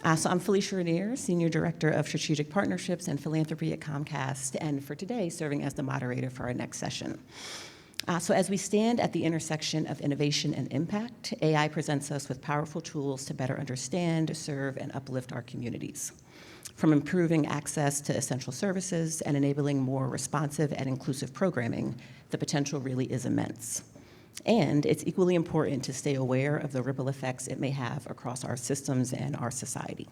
So I'm Felicia Rinier, Senior Director of Strategic Partnerships and Philanthropy at Comcast, and for today, serving as the moderator for our next session. So as we stand at the intersection of innovation and impact, AI presents us with powerful tools to better understand, serve, and uplift our communities. From improving access to essential services and enabling more responsive and inclusive programming, the potential really is immense. And it's equally important to stay aware of the ripple effects it may have across our systems and our society.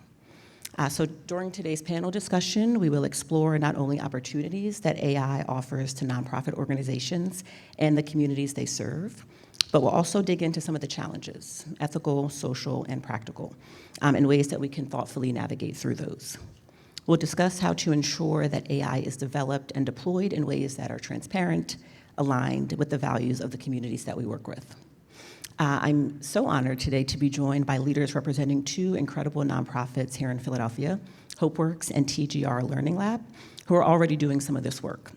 So during today's panel discussion, we will explore not only opportunities that AI offers to nonprofit organizations and the communities they serve, but we'll also dig into some of the challenges, ethical, social, and practical, in ways that we can thoughtfully navigate through those. We'll discuss how to ensure that AI is developed and deployed in ways that are transparent, aligned with the values of the communities that we work with. I'm so honored today to be joined by leaders representing two incredible nonprofits here in Philadelphia, Hopeworks and TGR Learning Lab, who are already doing some of this work.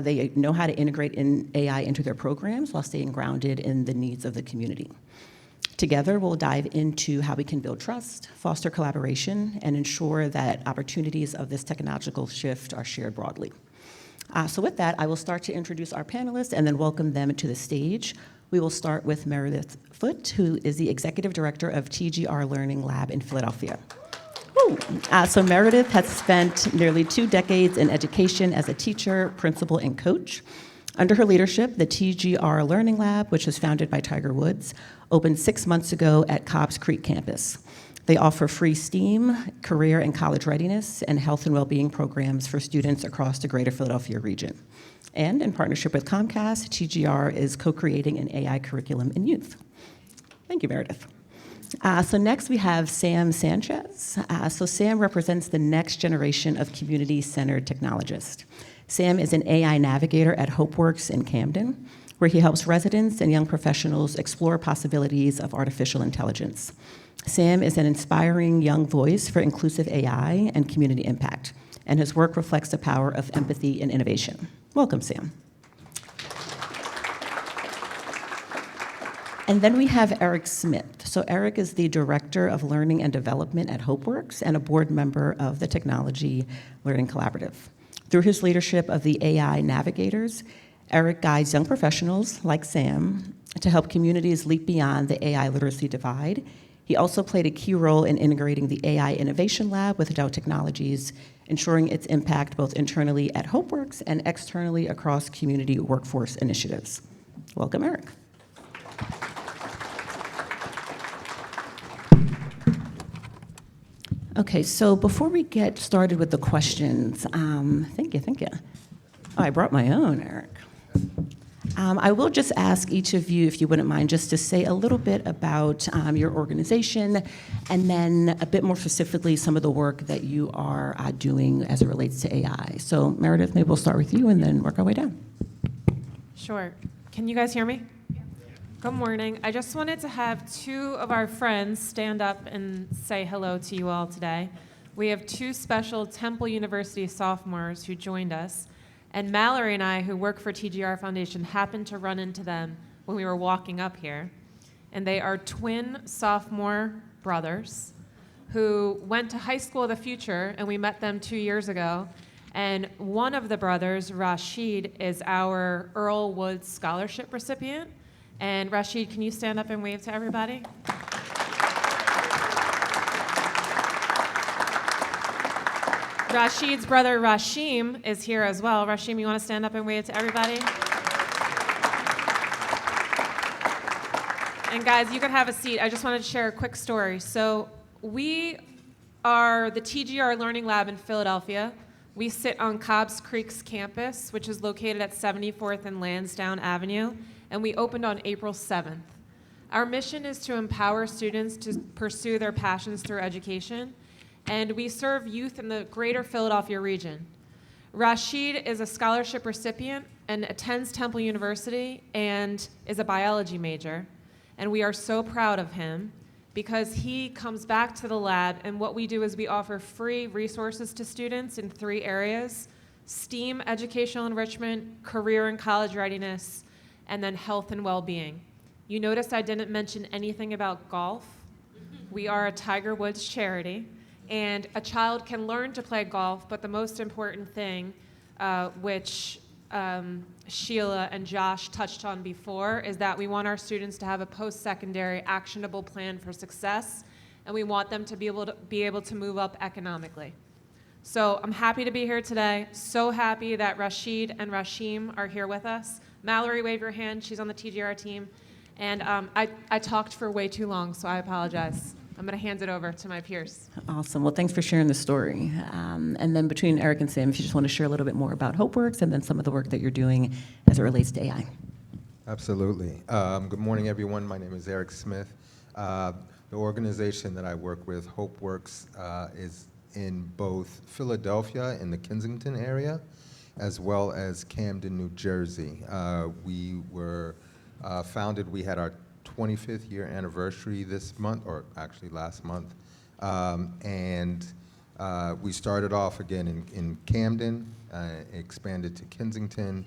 They know how to integrate AI into their programs while staying grounded in the needs of the community. Together, we'll dive into how we can build trust, foster collaboration, and ensure that opportunities of this technological shift are shared broadly. So with that, I will start to introduce our panelists and then welcome them to the stage. We will start with Meredith Foote, who is the Executive Director of TGR Learning Lab in Philadelphia. So Meredith has spent nearly 2 decades in education as a teacher, principal, and coach. Under her leadership, the TGR Learning Lab, which was founded by Tiger Woods, opened 6 months ago at Cobb's Creek campus. They offer free STEAM, career and college readiness, and health and well-being programs for students across the greater Philadelphia region. And in partnership with Comcast, TGR is co-creating an AI curriculum in youth. Thank you, Meredith. So next we have Sam Sanchez. So Sam represents the next generation of community-centered technologists. Sam is an AI navigator at Hopeworks in Camden, where he helps residents and young professionals explore possibilities of artificial intelligence. Sam is an inspiring young voice for inclusive AI and community impact, and his work reflects the power of empathy and innovation. Welcome, Sam. And then we have Erich Smith. So Erich is the Director of Learning and Development at Hopeworks and a board member of the Technology Learning Collaborative. Through his leadership of the AI Navigators, Erich guides young professionals like Sam to help communities leap beyond the AI literacy divide. He also played a key role in integrating the AI Innovation Lab with Dell Technologies, ensuring its impact both internally at Hopeworks and externally across community workforce initiatives. Welcome, Erich. Okay, so before we get started with the questions, thank you. Oh, I brought my own, Erich. I will just ask each of you, if you wouldn't mind, just to say a little bit about your organization, and then a bit more specifically some of the work that you are doing as it relates to AI. So Meredith, maybe we'll start with you and then work our way down. Sure. Can you guys hear me? Good morning. I just wanted to have 2 of our friends stand up and say hello to you all today. We have 2 special Temple University sophomores who joined us. And Mallory and I, who work for TGR Foundation, happened to run into them when we were walking up here. And they are twin sophomore brothers who went to High School of the Future, and we met them 2 years ago. And one of the brothers, Rashid, is our Earl Woods Scholarship recipient. And Rashid, can you stand up and wave to everybody? Rashid's brother, Rashim, is here as well. Rashim, you want to stand up and wave to everybody? And guys, you can have a seat. I just wanted to share a quick story. So we are the TGR Learning Lab in Philadelphia. We sit on Cobb's Creek's campus, which is located at 74th and Lansdowne Avenue, and we opened on April 7th. Our mission is to empower students to pursue their passions through education, and we serve youth in the greater Philadelphia region. Rashid is a scholarship recipient and attends Temple University and is a biology major, and we are so proud of him because he comes back to the lab, and what we do is we offer free resources to students in 3 areas: STEAM, educational enrichment, career and college readiness, and then health and well-being. You notice I didn't mention anything about golf. We are a Tiger Woods charity, And a child can learn to play golf, but the most important thing, which Sheila and Josh touched on before, is that we want our students to have a post-secondary actionable plan for success, and we want them to be able to move up economically. So I'm happy to be here today. So happy that Rashid and Rashim are here with us. Mallory, wave your hand. She's on the TGR team. And I talked for way too long, so I apologize. I'm going to hand it over to my peers. Awesome. Well, thanks for sharing the story. And then between Erich and Sam, if you just want to share a little bit more about Hopeworks and then some of the work that you're doing as it relates to AI. Absolutely. Good morning, everyone. My name is Erich Smith. The organization that I work with, Hopeworks, is in both Philadelphia in the Kensington area, as well as Camden, New Jersey. We were founded, we had our 25th year anniversary this month, or actually last month. We started off again in Camden, expanded to Kensington.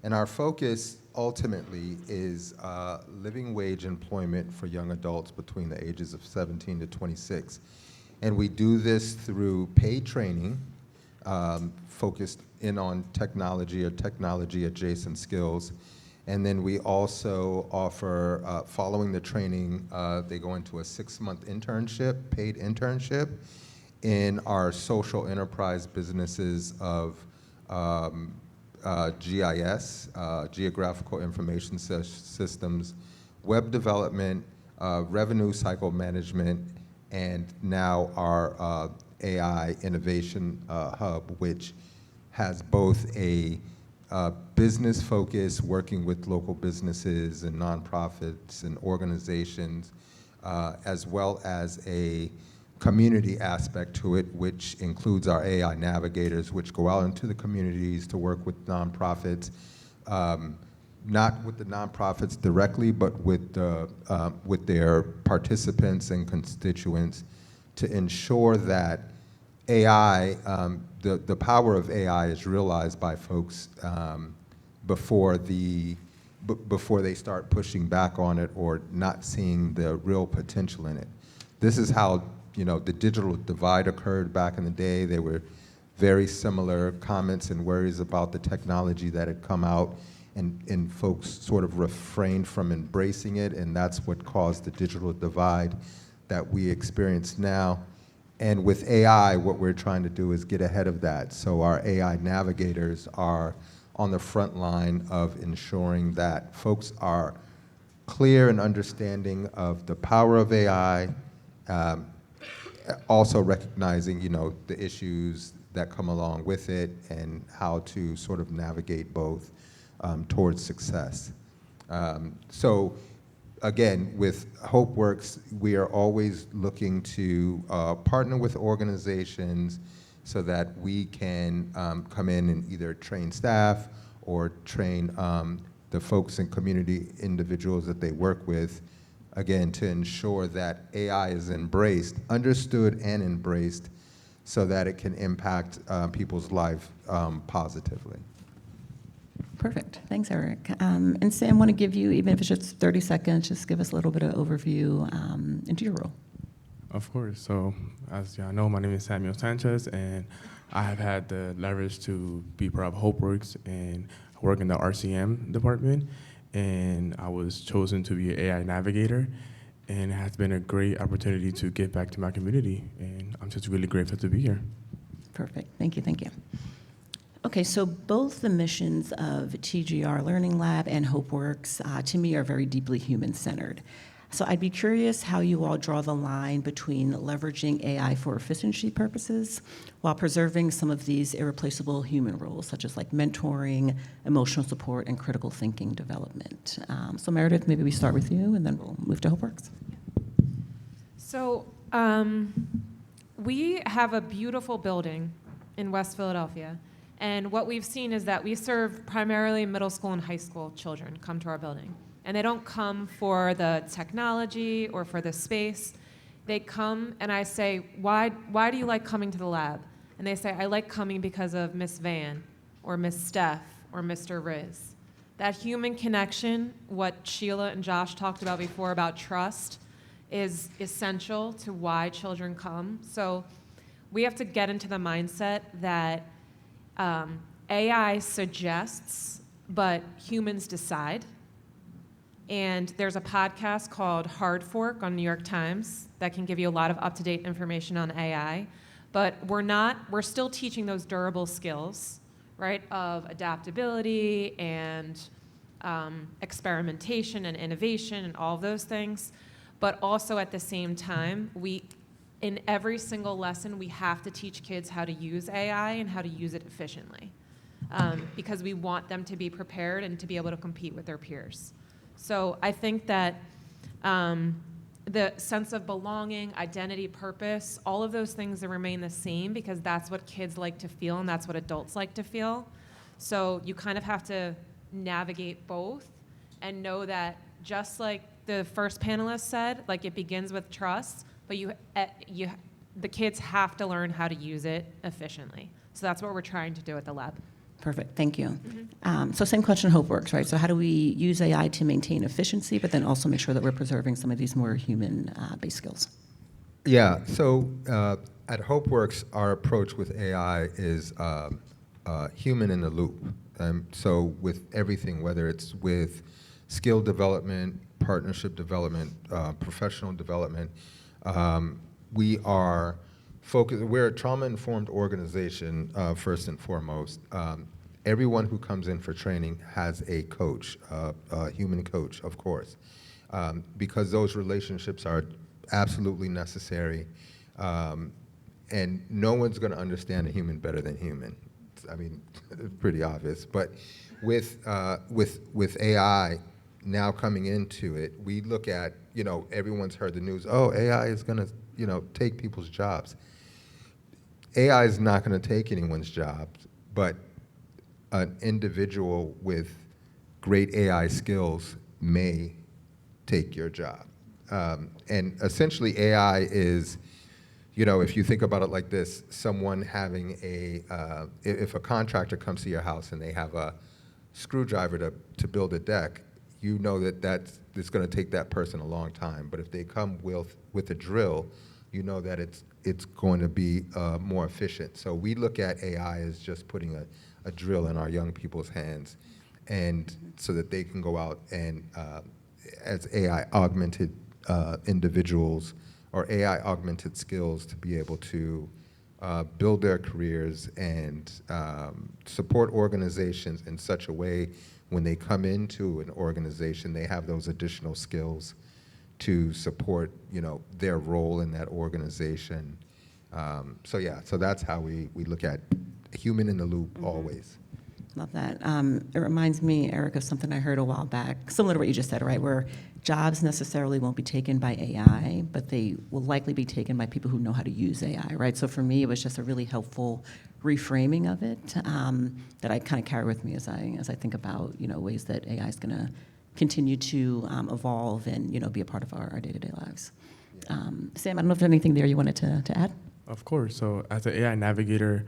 And our focus ultimately is living wage employment for young adults between the ages of 17 to 26. And we do this through paid training, focused in on technology or technology adjacent skills. And then we also offer, following the training, they go into a 6-month internship, paid internship, in our social enterprise businesses of GIS, Geographical Information Systems, web development, revenue cycle management, and now our AI Innovation Hub, which has both a business focus, working with local businesses and nonprofits and organizations, as well as a community aspect to it, which includes our AI navigators, which go out into the communities to work with nonprofits, not with the nonprofits directly, but with their participants and constituents, to ensure that AI, the power of AI is realized by folks before they start pushing back on it or not seeing the real potential in it. This is how, the digital divide occurred back in the day. There were very similar comments and worries about the technology that had come out, and folks sort of refrained from embracing it, and that's what caused the digital divide that we experience now. And with AI, what we're trying to do is get ahead of that. So our AI navigators are on the front line of ensuring that folks are clear and understanding of the power of AI, also recognizing, the issues that come along with it and how to sort of navigate both towards success. So again, with Hopeworks, we are always looking to partner with organizations so that we can come in and either train staff or train the folks and community individuals that they work with, again, to ensure that AI is embraced, understood and embraced, so that it can impact people's life positively. Perfect. Thanks, Erich. And Sam, I want to give you, even if it's just 30 seconds, just give us a little bit of overview into your role. Of course. So, as y'all know, my name is Sanchez, and I have had the leverage to be part of Hopeworks and work in the RCM department. And I was chosen to be an AI navigator, and it has been a great opportunity to give back to my community. And I'm just really grateful to be here. Perfect. Thank you. Thank you. Okay, so both the missions of TGR Learning Lab and Hopeworks, to me, are very deeply human-centered. So I'd be curious how you all draw the line between leveraging AI for efficiency purposes while preserving some of these irreplaceable human roles, such as like mentoring, emotional support, and critical thinking development. So Meredith, maybe we start with you, and then we'll move to Hopeworks. So we have a beautiful building in West Philadelphia. And what we've seen is that we serve primarily middle school and high school children come to our building. And they don't come for the technology or for the space. They come and I say, why do you like coming to the lab? And they say, I like coming because of Miss Van or Miss Steph or Mr. Riz. That human connection, what Sheila and Josh talked about before about trust, is essential to why children come. So we have to get into the mindset that AI suggests, but humans decide. And there's a podcast called Hard Fork on New York Times that can give you a lot of up-to-date information on AI. But we're still teaching those durable skills, right, of adaptability and experimentation and innovation and all of those things. But also at the same time, in every single lesson, we have to teach kids how to use AI and how to use it efficiently, because we want them to be prepared and to be able to compete with their peers. So I think that the sense of belonging, identity, purpose, all of those things that remain the same, because that's what kids like to feel and that's what adults like to feel. So you kind of have to navigate both and know that, just like the first panelist said, like, it begins with trust, but the kids have to learn how to use it efficiently. So that's what we're trying to do at the lab. Perfect, thank you. So same question, Hopeworks, right? So how do we use AI to maintain efficiency, but then also make sure that we're preserving some of these more human-based skills? Yeah, so at Hopeworks, our approach with AI is human in the loop. So with everything, whether it's with skill development, partnership development, professional development, we are focused. We're a trauma-informed organization, first and foremost. Everyone who comes in for training has a coach, a human coach, of course, because those relationships are absolutely necessary, and no one's going to understand a human better than human. I mean, it's pretty obvious. But with AI now coming into it, we look at, everyone's heard the news, oh, AI is going to, take people's jobs. AI is not going to take anyone's jobs, but an individual with great AI skills may take your job. And essentially AI is, if you think about it like this, someone having if a contractor comes to your house and they have a screwdriver to build a deck, it's going to take that person a long time. But if they come with a drill, that it's going to be more efficient. So we look at AI as just putting a drill in our young people's hands, and so that they can go out and, as AI augmented individuals or AI augmented skills, to be able to build their careers and support organizations in such a way when they come into an organization, they have those additional skills to support, their role in that organization. So that's how we look at human in the loop always. Love that. It reminds me, Erich, of something I heard a while back, similar to what you just said, right? Where jobs necessarily won't be taken by AI, but they will likely be taken by people who know how to use AI, right? So for me, it was just a really helpful reframing of it that I kind of carry with me as I think about, ways that AI is going to continue to evolve and, be a part of our day-to-day lives. Sam, I don't know if there's anything there you wanted to add? Of course. So as an AI navigator,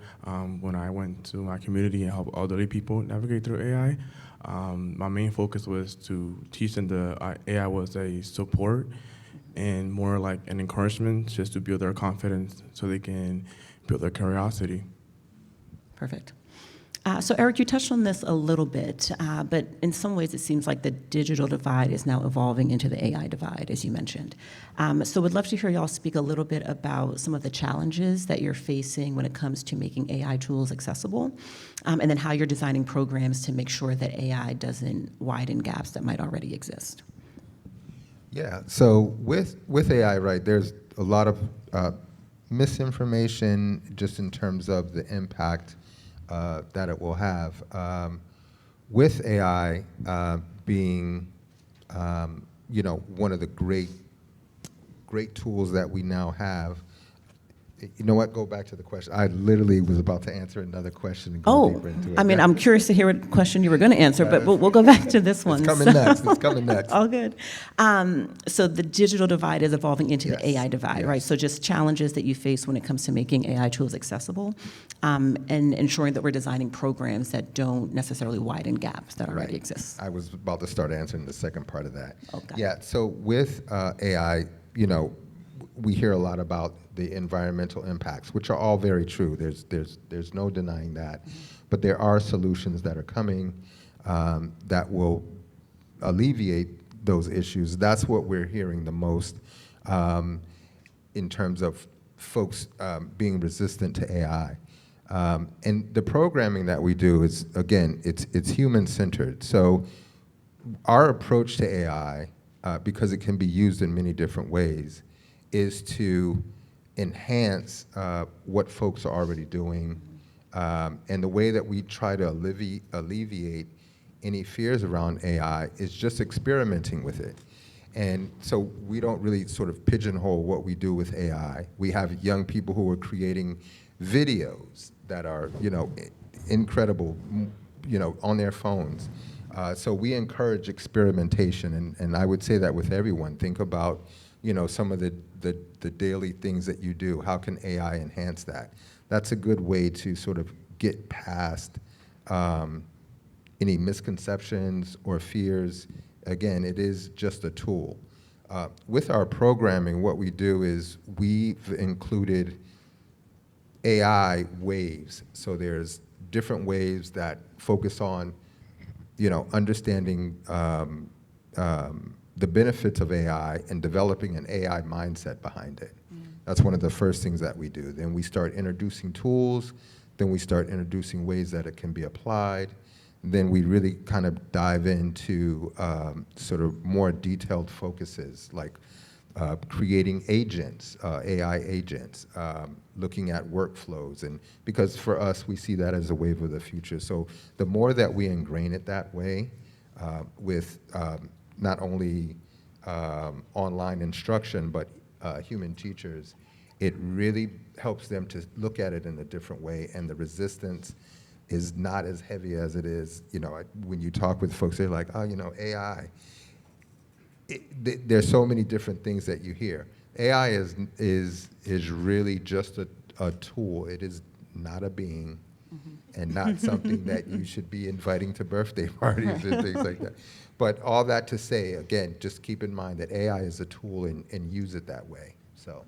when I went to my community and help elderly people navigate through AI, my main focus was to teach them the AI was a support and more like an encouragement, just to build their confidence so they can build their curiosity. Perfect. So Erich, you touched on this a little bit, but in some ways it seems like the digital divide is now evolving into the AI divide, as you mentioned. So we'd love to hear y'all speak a little bit about some of the challenges that you're facing when it comes to making AI tools accessible, and then how you're designing programs to make sure that AI doesn't widen gaps that might already exist. Yeah, so with AI, right, there's a lot of misinformation just in terms of the impact that it will have. With AI being, one of the great tools that we now have. You know what? Go back to the question. I literally was about to answer another question and go deeper into it. I mean, I'm curious to hear what question you were going to answer, but we'll go back to this one. It's coming next. It's coming next. All good. So the digital divide is evolving into the AI divide, yes. right? So just challenges that you face when it comes to making AI tools accessible, and ensuring that we're designing programs that don't necessarily widen gaps that already exist. I was about to start answering the second part of that. Okay. Yeah, so with AI, we hear a lot about the environmental impacts, which are all very true. There's no denying that. But there are solutions that are coming that will alleviate those issues. That's what we're hearing the most in terms of folks being resistant to AI. And the programming that we do is, again, it's human-centered. So our approach to AI, because it can be used in many different ways, is to enhance what folks are already doing. And the way that we try to alleviate any fears around AI is just experimenting with it. And so we don't really sort of pigeonhole what we do with AI. We have young people who are creating videos that are, incredible, on their phones. So we encourage experimentation, and I would say that with everyone. Think about, some of the daily things that you do. How can AI enhance that? That's a good way to sort of get past any misconceptions or fears. Again, it is just a tool. With our programming, what we do is we've included AI waves. So there's different waves that focus on, understanding the benefits of AI and developing an AI mindset behind it. That's one of the first things that we do. Then we start introducing tools. Then we start introducing ways that it can be applied. Then we really kind of dive into sort of more detailed focuses, like creating agents, AI agents, looking at workflows. And because for us, we see that as a wave of the future. So the more that we ingrain it that way with not only online instruction, but human teachers, it really helps them to look at it in a different way, and the resistance is not as heavy as it is. When you talk with folks, they're like, oh, AI. There's so many different things that you hear. AI is really just a tool. It is not a being, and not something that you should be inviting to birthday parties and things like that. But all that to say, again, just keep in mind that AI is a tool, and use it that way. So.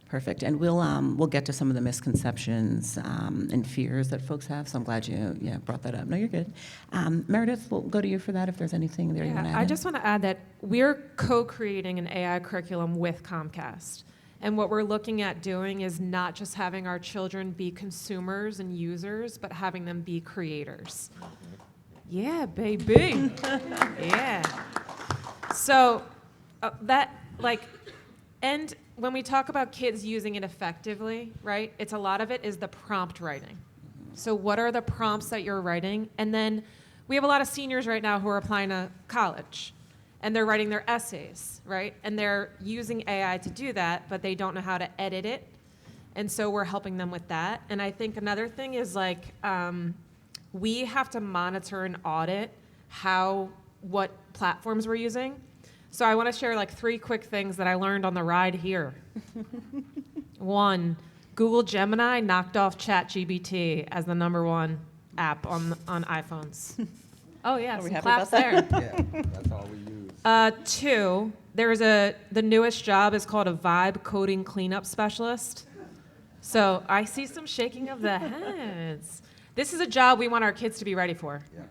Perfect, and we'll get to some of the misconceptions and fears that folks have. So I'm glad you brought that up. No, you're good. Meredith, we'll go to you for that if there's anything there you want to add. I just want to add that we're co-creating an AI curriculum with Comcast. And what we're looking at doing is not just having our children be consumers and users, but having them be creators. Yeah, baby. Yeah. So and when we talk about kids using it effectively, right, a lot of it is the prompt writing. So what are the prompts that you're writing? And then we have a lot of seniors right now who are applying to college, and they're writing their essays, right? And they're using AI to do that, but they don't know how to edit it. And so we're helping them with that. And I think another thing is we have to monitor and audit what platforms we're using. So I want to share 3 quick things that I learned on the ride here. 1, Google Gemini knocked off ChatGPT as the #1 app on iPhones. Oh yeah, Are we some happy claps about that? there. Yeah, that's all we use. 2, the newest job is called a vibe coding cleanup specialist. So I see some shaking of the heads. This is a job we want our kids to be ready for. Yeah.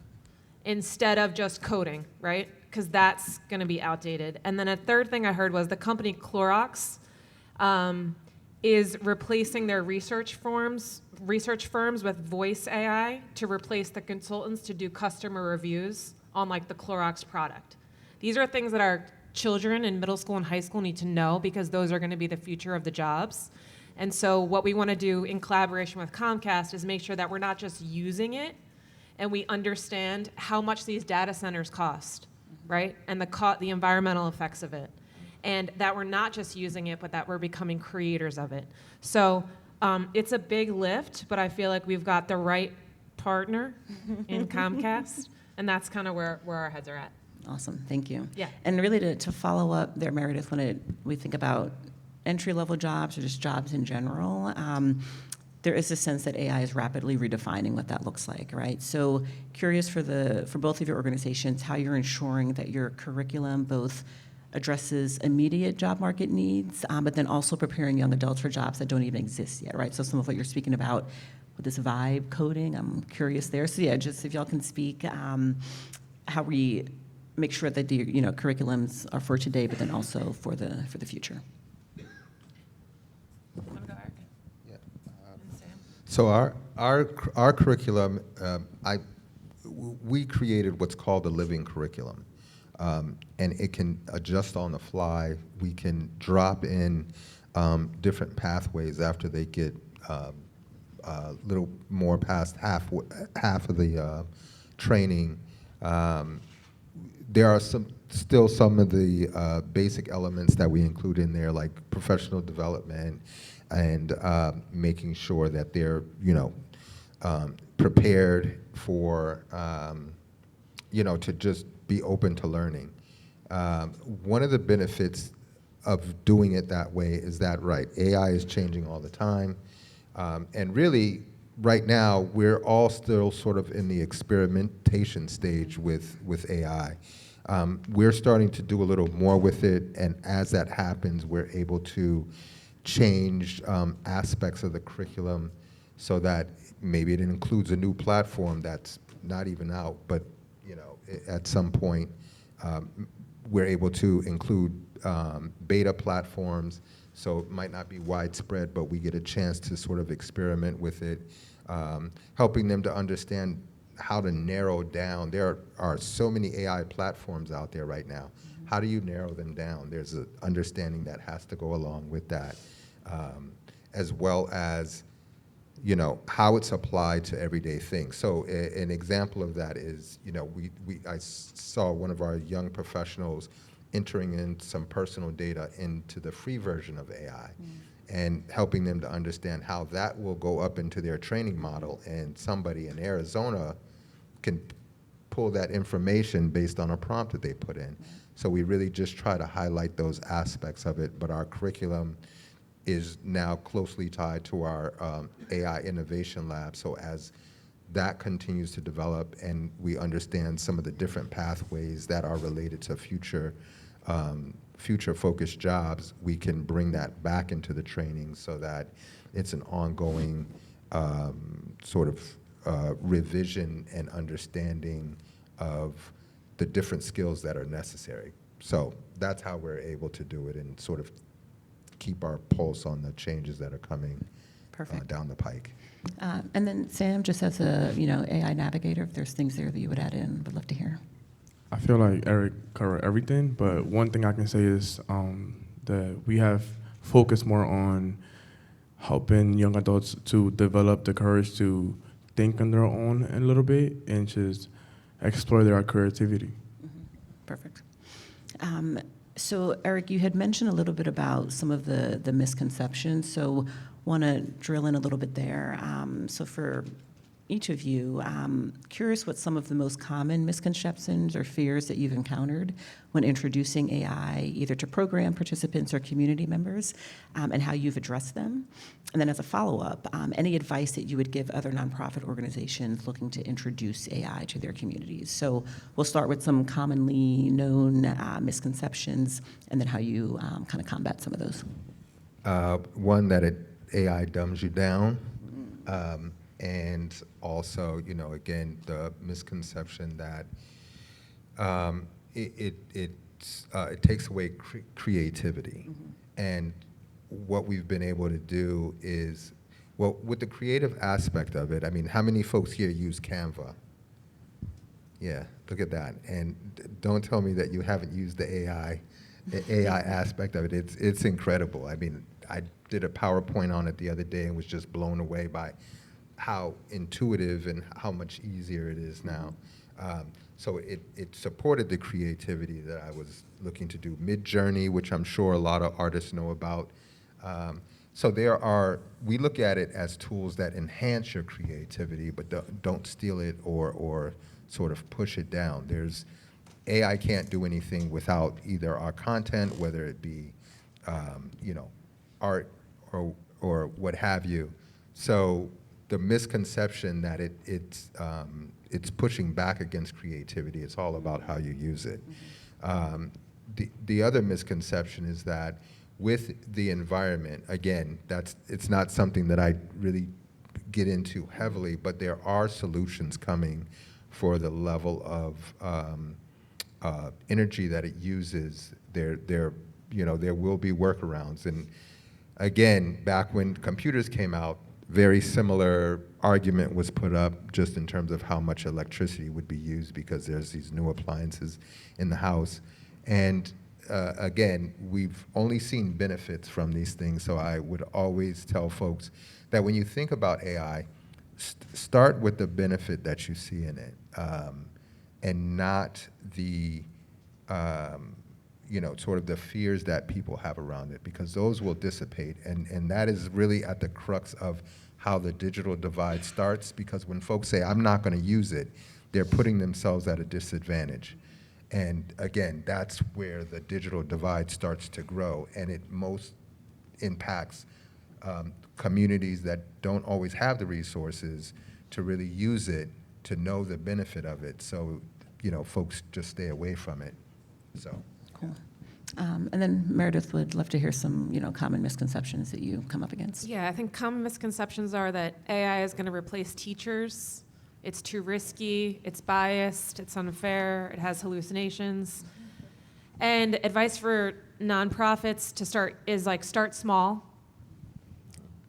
Instead of just coding, right? Because that's going to be outdated. And then a third thing I heard was the company Clorox is replacing their research firms with voice AI to replace the consultants to do customer reviews on the Clorox product. These are things that our children in middle school and high school need to know, because those are going to be the future of the jobs. And so what we want to do in collaboration with Comcast is make sure that we're not just using it, and we understand how much these data centers cost, right? And the environmental effects of it. And that we're not just using it, but that we're becoming creators of it. So it's a big lift, but I feel like we've got the right partner in Comcast, and that's kind of where our heads are at. Awesome, thank you. Yeah. And really to follow up there, Meredith, when we think about entry-level jobs or just jobs in general, there is a sense that AI is rapidly redefining what that looks like, right? So curious for both of your organizations, how you're ensuring that your curriculum both addresses immediate job market needs, but then also preparing young adults for jobs that don't even exist yet, right? So some of what you're speaking about with this vibe coding, I'm curious there. So yeah, just if y'all can speak how we make sure that the curriculums are for today, but then also for the future. Want to go, Eric? Yeah. And Sam? So our curriculum, we created what's called a living curriculum, and it can adjust on the fly. We can drop in different pathways after they get a little more past half of the training. There are still some of the basic elements that we include in there, like professional development and making sure that they're, prepared for, to just be open to learning. One of the benefits of doing it that way is that, right, AI is changing all the time. And really, right now, we're all still sort of in the experimentation stage with AI. We're starting to do a little more with it, and as that happens, we're able to change aspects of the curriculum so that maybe it includes a new platform that's not even out, but at some point, we're able to include beta platforms, so it might not be widespread, but we get a chance to sort of experiment with it, helping them to understand how to narrow down. There are so many AI platforms out there right now. How do you narrow them down? There's an understanding that has to go along with that, as well as how it's applied to everyday things. So an example of that is, I saw one of our young professionals entering in some personal data into the free version of AI and helping them to understand how that will go up into their training model, and somebody in Arizona can pull that information based on a prompt that they put in. So we really just try to highlight those aspects of it, but our curriculum is now closely tied to our AI Innovation Lab. So as that continues to develop and we understand some of the different pathways that are related to future focused jobs, we can bring that back into the training so that it's an ongoing sort of revision and understanding of the different skills that are necessary. So that's how we're able to do it and sort of keep our pulse on the changes that are coming down the pike. And then Sam, just as a AI navigator, if there's things there that you would add in, would love to hear. I feel like Eric covered everything, but one thing I can say is that we have focused more on helping young adults to develop the courage to think on their own a little bit and just explore their creativity. Perfect. So Erich, you had mentioned a little bit about some of the misconceptions, so want to drill in a little bit there. So for each of you, curious what some of the most common misconceptions or fears that you've encountered when introducing AI, either to program participants or community members, and how you've addressed them. And then as a follow-up, any advice that you would give other nonprofit organizations looking to introduce AI to their communities. So we'll start with some commonly known misconceptions, and then how you kind of combat some of those. One, that AI dumbs you down. And also, again, the misconception that it takes away creativity. And what we've been able to do is, well, with the creative aspect of it, I mean, how many folks here use Canva? Yeah, look at that. And don't tell me that you haven't used the AI aspect of it. It's incredible. I mean, I did a PowerPoint on it the other day and was just blown away by how intuitive and how much easier it is now. So it supported the creativity that I was looking to do. Mid-Journey, which I'm sure a lot of artists know about. So we look at it as tools that enhance your creativity, but don't steal it or sort of push it down. AI can't do anything without either our content, whether it be art or what have you. So the misconception that it's pushing back against creativity, it's all about how you use it. the other misconception is that with the environment, again, it's not something that I really get into heavily, but there are solutions coming for the level of energy that it uses. There will be workarounds. And again, back when computers came out, very similar argument was put up just in terms of how much electricity would be used because there's these new appliances in the house. And again, we've only seen benefits from these things, so I would always tell folks that when you think about AI, start with the benefit that you see in it, and not the sort of the fears that people have around it, because those will dissipate. And that is really at the crux of how the digital divide starts, because when folks say, I'm not going to use it, they're putting themselves at a disadvantage. And again, that's where the digital divide starts to grow, and it most impacts communities that don't always have the resources to really use it, to know the benefit of it. So, folks just stay away from it. So. Cool. And then Meredith would love to hear some, common misconceptions that you come up against. Yeah, I think common misconceptions are that AI is going to replace teachers. It's too risky, it's biased, it's unfair, it has hallucinations. And advice for nonprofits to start is start small.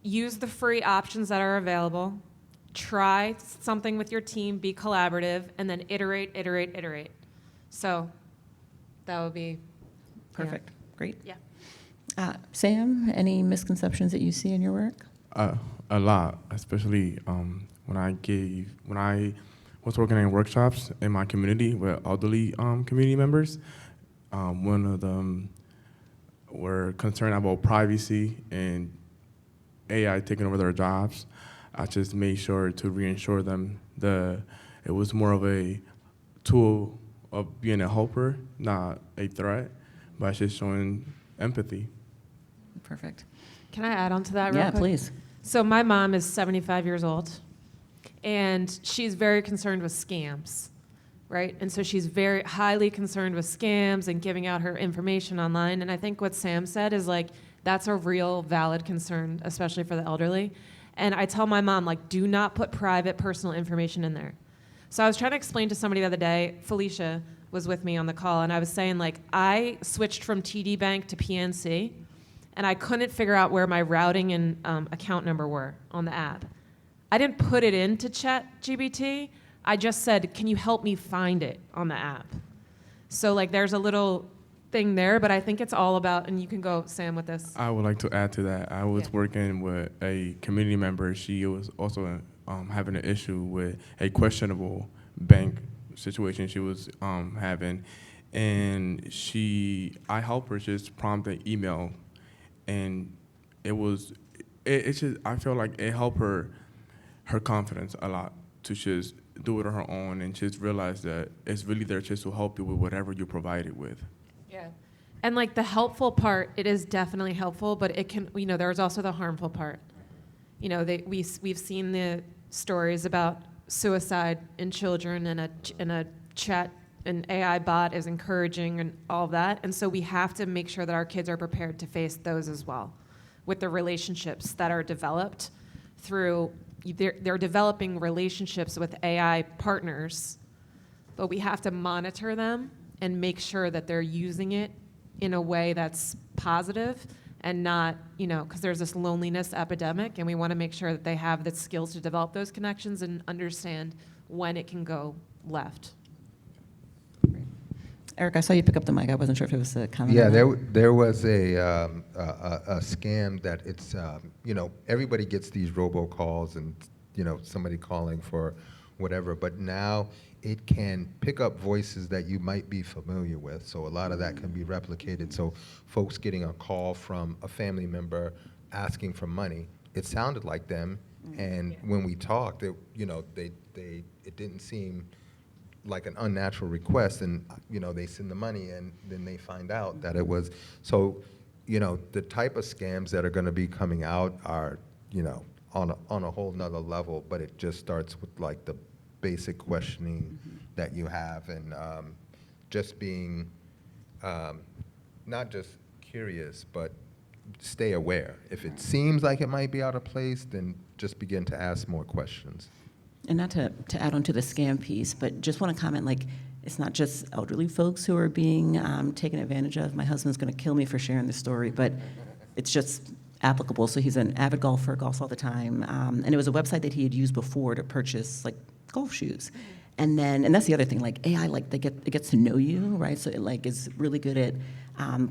Use the free options that are available. Try something with your team, be collaborative, and then iterate. So that would be Perfect. Great. Yeah. Sam, any misconceptions that you see in your work? A lot, especially when I was working in workshops in my community with elderly community members. One of them were concerned about privacy and AI taking over their jobs. I just made sure to reassure them that it was more of a tool of being a helper, not a threat, by just showing empathy. Perfect. Can I add on to that real Yeah, quick? please. So my mom is 75 years old, and she's very concerned with scams, right? And so she's very highly concerned with scams and giving out her information online. And I think what Sam said is that's a real valid concern, especially for the elderly. And I tell my mom, do not put private personal information in there. So I was trying to explain to somebody the other day, Felicia was with me on the call, and I was saying I switched from TD Bank to PNC, and I couldn't figure out where my routing and account number were on the app. I didn't put it into ChatGPT. I just said, can you help me find it on the app? So there's a little thing there, but I think it's all about, and you can go, Sam, with this. I would like to add to that. I was working with a community member. She was also having an issue with a questionable bank situation she was having, and I helped her just prompt an email, and it's just, I feel like it helped her confidence a lot to just do it on her own and just realize that it's really there just to help you with whatever you provide it with. Yeah. And the helpful part, it is definitely helpful, but it can, there's also the harmful part. We've seen the stories about suicide in children, and a chat, an AI bot is encouraging and all that. And so we have to make sure that our kids are prepared to face those as well, with the relationships that are developed through, they're developing relationships with AI partners, but we have to monitor them and make sure that they're using it in a way that's positive and not, because there's this loneliness epidemic, and we want to make sure that they have the skills to develop those connections and understand when it can go left. Erich, I saw you pick up the mic. I wasn't sure if it was a comment. Yeah, there was a scam that it's, everybody gets these robocalls and, somebody calling for whatever, but now it can pick up voices that you might be familiar with. So a lot of that can be replicated. So folks getting a call from a family member asking for money, it sounded like them. And when we talked, it didn't seem like an unnatural request, and they send the money, and then they find out that it was. So, the type of scams that are going to be coming out are, on a whole nother level. But it just starts with the basic questioning that you have, and just being not just curious, but stay aware. If it seems like it might be out of place, then just begin to ask more questions. And not to add on to the scam piece, but just want to comment, like, it's not just elderly folks who are being taken advantage of. My husband's going to kill me for sharing this story, but it's just applicable. So he's an avid golfer, golfs all the time. And it was a website that he had used before to purchase, like, golf shoes. And that's the other thing, like, AI, like, it gets to know you, right? So it, like, is really good at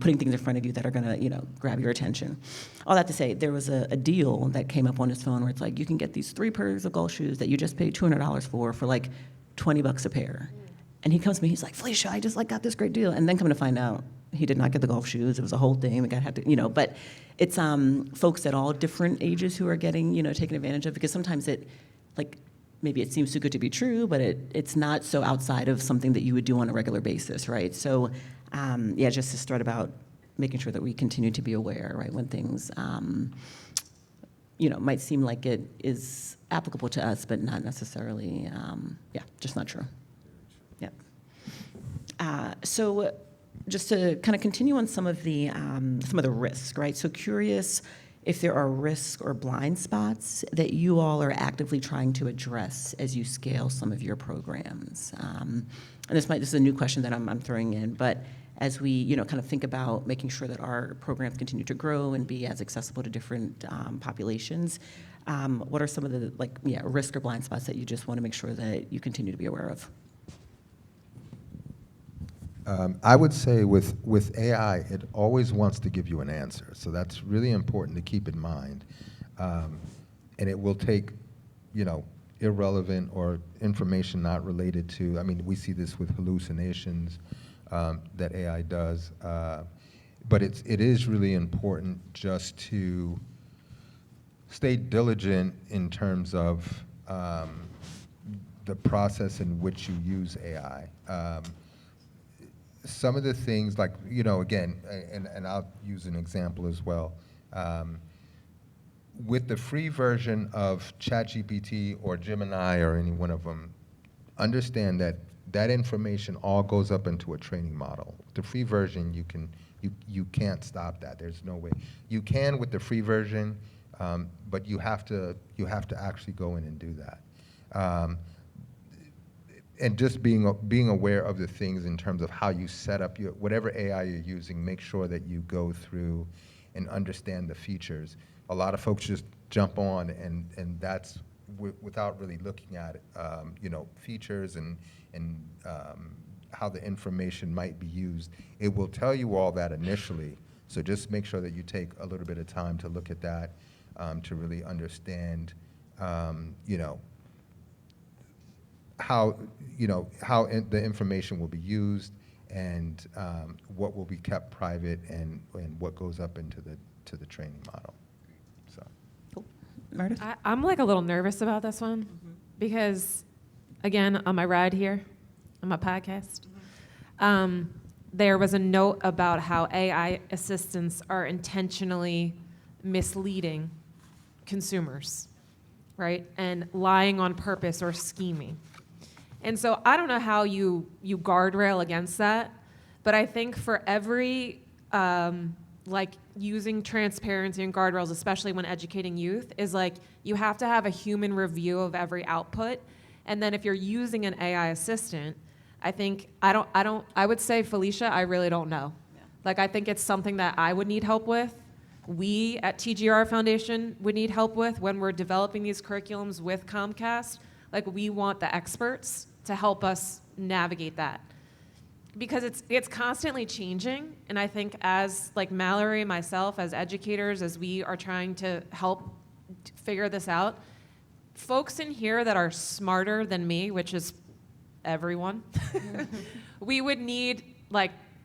putting things in front of you that are gonna, grab your attention. All that to say, there was a deal that came up on his phone where it's like, you can get these 3 pairs of golf shoes that you just paid $200 for like $20 a pair. And he comes to me, he's like, Felicia, I just like got this great deal. And then come to find out, he did not get the golf shoes. It was a whole thing. The guy had to, but it's folks at all different ages who are getting, taken advantage of, because sometimes it, like, maybe it seems too good to be true, but it's not so outside of something that you would do on a regular basis, right? So, just this thread about making sure that we continue to be aware, right, when things, might seem like it is applicable to us, but not necessarily, just not true. Yeah. So just to kind of continue on some of the risks, right? So curious if there are risks or blind spots that you all are actively trying to address as you scale some of your programs. And this is a new question that I'm throwing in, but as we kind of think about making sure that our programs continue to grow and be as accessible to different populations, what are some of the risk or blind spots that you just want to make sure that you continue to be aware of? I would say with AI, it always wants to give you an answer. So that's really important to keep in mind. And it will take, irrelevant or information not related to, we see this with hallucinations that AI does. But it is really important just to stay diligent in terms of the process in which you use AI. Some of the things, like, again, and I'll use an example as well. With the free version of ChatGPT or Gemini or any one of them, understand that information all goes up into a training model. The free version, you can't stop that. There's no way. You can with the free version, but you have to actually go in and do that. And just being aware of the things in terms of how you set up whatever AI you're using, make sure that you go through and understand the features. A lot of folks just jump on and that's without really looking at it, features and how the information might be used. It will tell you all that initially, so just make sure that you take a little bit of time to look at that, to really understand, how the information will be used and what will be kept private and what goes up into the training model. So, cool. Meredith? I'm like a little nervous about this one because, again, on my ride here, on my podcast, there was a note about how AI assistants are intentionally misleading consumers, right? And lying on purpose or scheming. And so I don't know how you guardrail against that, but I think for every, using transparency and guardrails, especially when educating youth, is like you have to have a human review of every output. And then if you're using an AI assistant, I would say, Felicia, I really don't know. Yeah. Like, I think it's something that I would need help with. We at TGR Foundation would need help with when we're developing these curriculums with Comcast. Like, we want the experts to help us navigate that. Because it's constantly changing, and I think as, like, Mallory and myself, as educators, as we are trying to help figure this out, folks in here that are smarter than me, which is everyone, we would need,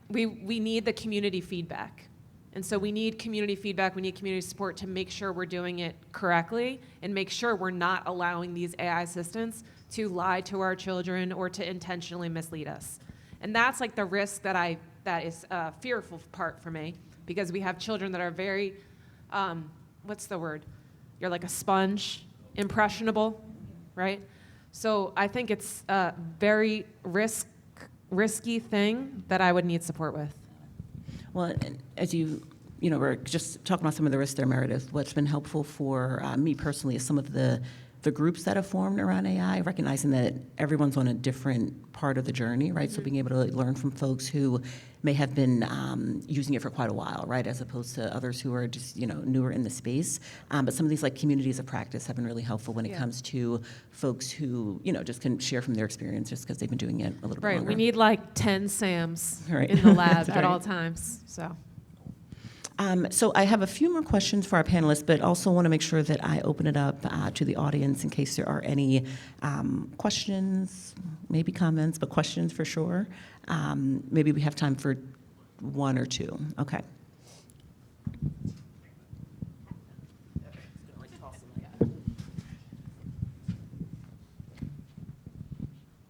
we need the community feedback. And so we need community feedback, we need community support to make sure we're doing it correctly and make sure we're not allowing these AI assistants to lie to our children or to intentionally mislead us. And that's like the risk that is a fearful part for me, because we have children that are very, what's the word? You're like a sponge, impressionable, right? So I think it's a very risky thing that I would need support with. Well, and as we're just talking about some of the risks there, Meredith. What's been helpful for me personally is some of the groups that have formed around AI, recognizing that everyone's on a different part of the journey, right? So being able to learn from folks who may have been using it for quite a while, right, as opposed to others who are just newer in the space. But some of these like communities of practice have been really helpful when it comes to folks who just can share from their experience just because they've been doing it a little bit Right. longer. We need like 10 Sams Right. in the lab That's at right. all times. So. So I have a few more questions for our panelists, but also want to make sure that I open it up to the audience in case there are any questions, maybe comments, but questions for sure. Maybe we have time for one or two. Okay.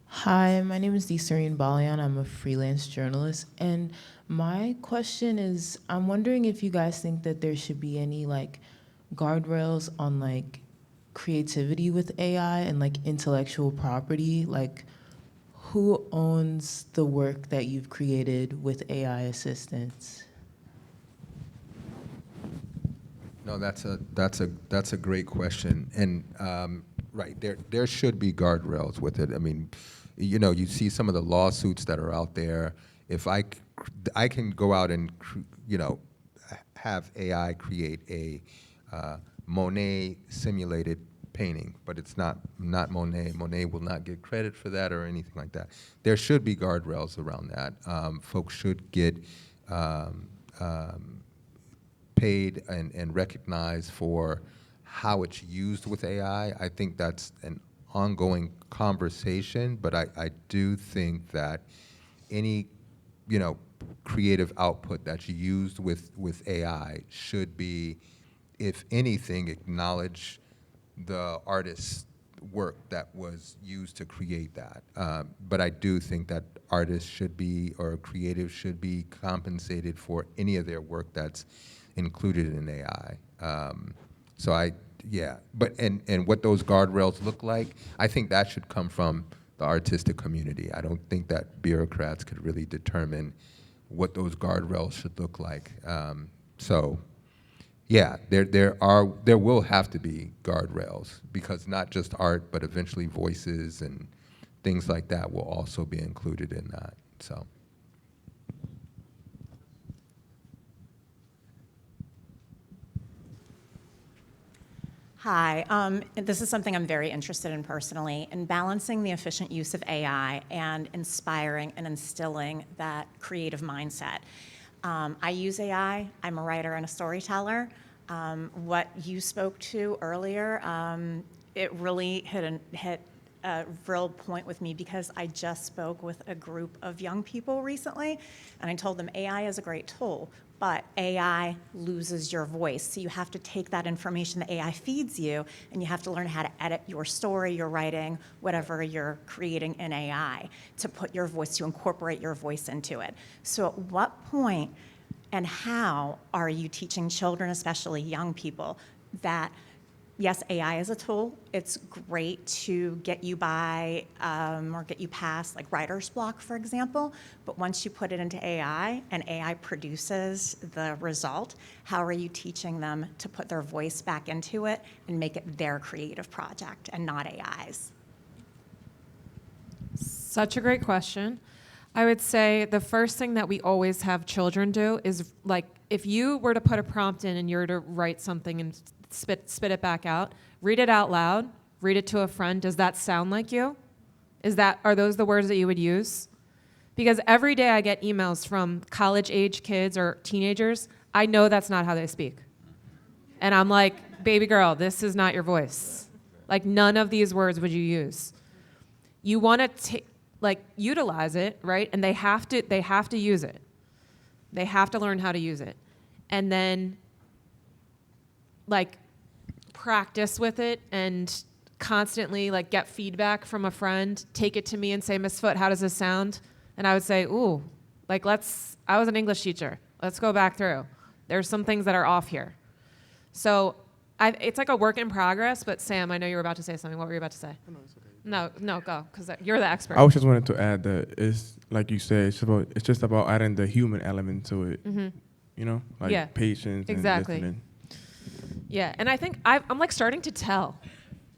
Hi, my name is Desireen Balian. I'm a freelance journalist, and my question is, I'm wondering if you guys think that there should be any like guardrails on like creativity with AI and like intellectual property, like who owns the work that you've created with AI assistance? No, that's a great question, and right there should be guardrails with it. I mean, you see some of the lawsuits that are out there. If I can go out and have AI create a Monet simulated painting, but it's not Monet. Monet will not get credit for that or anything like that. There should be guardrails around that. Folks should get paid and recognized for how it's used with AI. I think that's an ongoing conversation, but I do think that any creative output that's used with AI should be, if anything, acknowledge the artist's work that was used to create that. But I do think that artists should be, or creatives should be, compensated for any of their work that's included in AI. But what those guardrails look like, I think that should come from the artistic community. I don't think that bureaucrats could really determine what those guardrails should look like. There will have to be guardrails, because not just art, but eventually voices and things like that will also be included in that. So. Hi, this is something I'm very interested in personally, in balancing the efficient use of AI and inspiring and instilling that creative mindset. I use AI, I'm a writer and a storyteller. What you spoke to earlier, it really hit a real point with me, because I just spoke with a group of young people recently, and I told them AI is a great tool, but AI loses your voice. So you have to take that information that AI feeds you, and you have to learn how to edit your story, your writing, whatever you're creating in AI, to put your voice, to incorporate your voice into it. So at what point and how are you teaching children, especially young people, that yes, AI is a tool. It's great to get you by or get you past like writer's block, for example. But once you put it into AI and AI produces the result, how are you teaching them to put their voice back into it and make it their creative project and not AI's? Such a great question. I would say the first thing that we always have children do is, like, if you were to put a prompt in and you were to write something and spit it back out, read it out loud, read it to a friend. Does that sound like you? Are those the words that you would use? Because every day I get emails from college-age kids or teenagers. I know that's not how they speak. And I'm like, baby girl, this is not your voice. Like, none of these words would you use. You want to utilize it, right? And they have to use it. They have to learn how to use it. And then practice with it and constantly get feedback from a friend, take it to me and say, Miss Foote, how does this sound? And I would say, ooh, I was an English teacher. Let's go back through. There's some things that are off here. So it's like a work in progress, but Sam, I know you were about to say something. What were you about to say? No, it's okay. No, go, because you're the expert. I was just wanted to add that it's like you said, it's just about adding the human element to it. You know, like Yeah, patience exactly. and listening. Yeah, and I think I'm like starting to tell.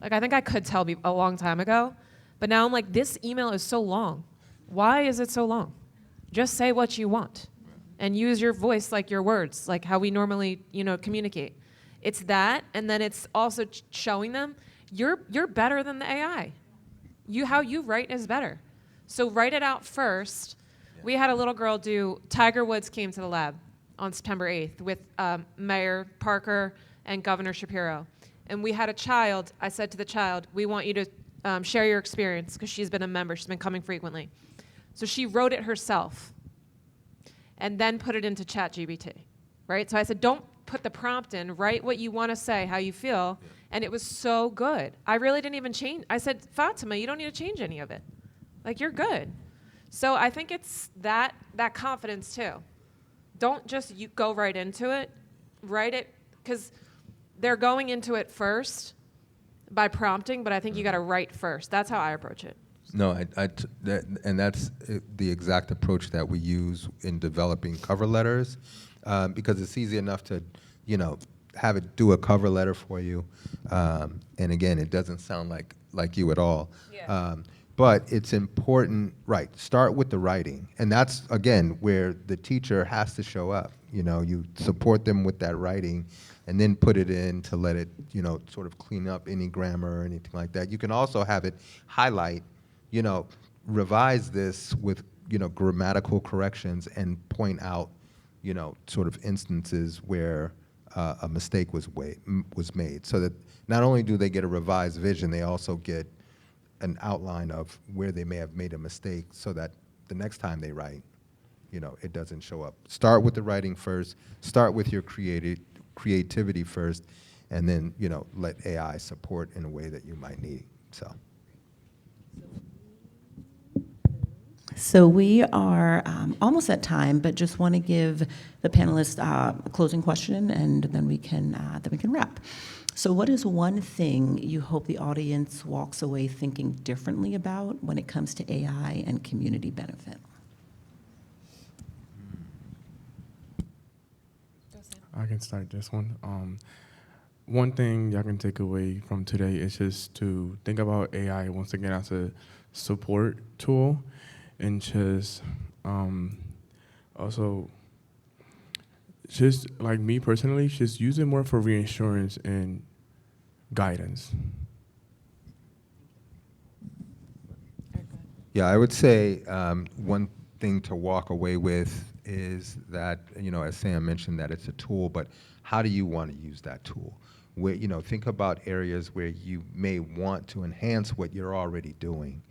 Like I think I could tell a long time ago, but now I'm like, this email is so long. Why is it so long? Just say what you want and use your voice like your words, like how we normally, communicate. It's that, and then it's also showing them you're better than the AI. How you write is better. So write it out first. Yeah. We had a little girl Tiger Woods came to the lab on September 8th with Mayor Parker and Governor Shapiro. And we had a child. I said to the child, we want you to share your experience, because she's been a member. She's been coming frequently. So she wrote it herself and then put it into ChatGPT, right? So I said, don't put the prompt in. Write what you want to say, how you feel. Yeah. And it was so good. I really didn't even change. I said, Fatima, you don't need to change any of it. Like, you're good. So I think it's that confidence, too. Don't just go right into it. Write it, because they're going into it first by prompting, but I think you got to write first. That's how I approach it. No, and that's the exact approach that we use in developing cover letters, because it's easy enough to, have it do a cover letter for you, and again, it doesn't sound like you at all. Yeah. But it's important, right? Start with the writing, and that's again where the teacher has to show up. You support them with that writing, and then put it in to let it, sort of clean up any grammar or anything like that. You can also have it highlight, revise this with, grammatical corrections and point out, sort of instances where a mistake was made, so that not only do they get a revised vision, they also get an outline of where they may have made a mistake, so that the next time they write, it doesn't show up. Start with the writing first, start with your creativity first, and then, let AI support in a way that you might need, so. So we are almost at time, but just want to give the panelists a closing question, and then we can wrap. So what is one thing you hope the audience walks away thinking differently about when it comes to AI and community benefit? I can start this one. One thing y'all can take away from today is just to think about AI once again as a support tool, and just also just like me personally, just use it more for reassurance and guidance. Yeah, I would say one thing to walk away with is that, as Sam mentioned, that it's a tool, but how do you want to use that tool? Where, think about areas where you may want to enhance what you're already doing.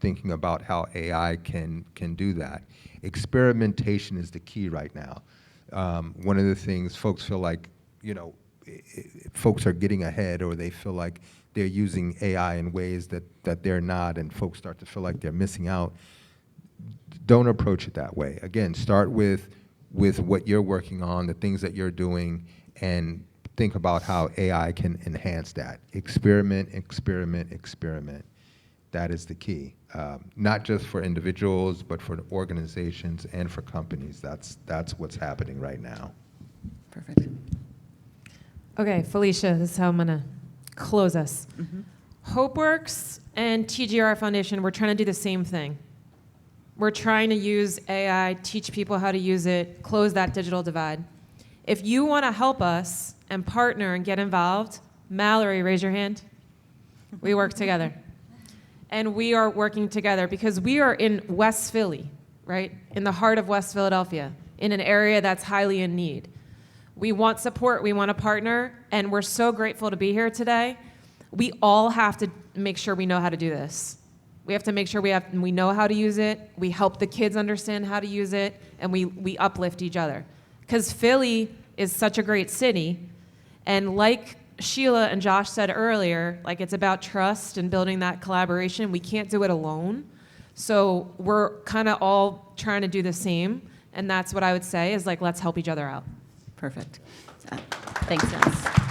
Thinking about how AI can do that. Experimentation is the key right now. One of the things folks feel like, folks are getting ahead, or they feel like they're using AI in ways that they're not, and folks start to feel like they're missing out. Don't approach it that way. Again, start with what you're working on, the things that you're doing, and think about how AI can enhance that. Experiment, experiment, experiment. That is the key. Not just for individuals, but for organizations and for companies. That's what's happening right now. Perfect. Okay, Felicia, this is how I'm going to close us. Hopeworks and TGR Foundation, we're trying to do the same thing. We're trying to use AI, teach people how to use it, close that digital divide. If you want to help us and partner and get involved, Mallory, raise your hand. We work together. And we are working together because we are in West Philly, right? In the heart of West Philadelphia, in an area that's highly in need. We want support, we want to partner, and we're so grateful to be here today. We all have to make sure we know how to do this. We have to make sure we know how to use it, we help the kids understand how to use it, and we uplift each other. Because Philly is such a great city, and like Sheila and Josh said earlier, like it's about trust and building that collaboration. We can't do it alone. So we're kind of all trying to do the same. And that's what I would say is like, let's help each other out. Perfect. Thanks, Dennis.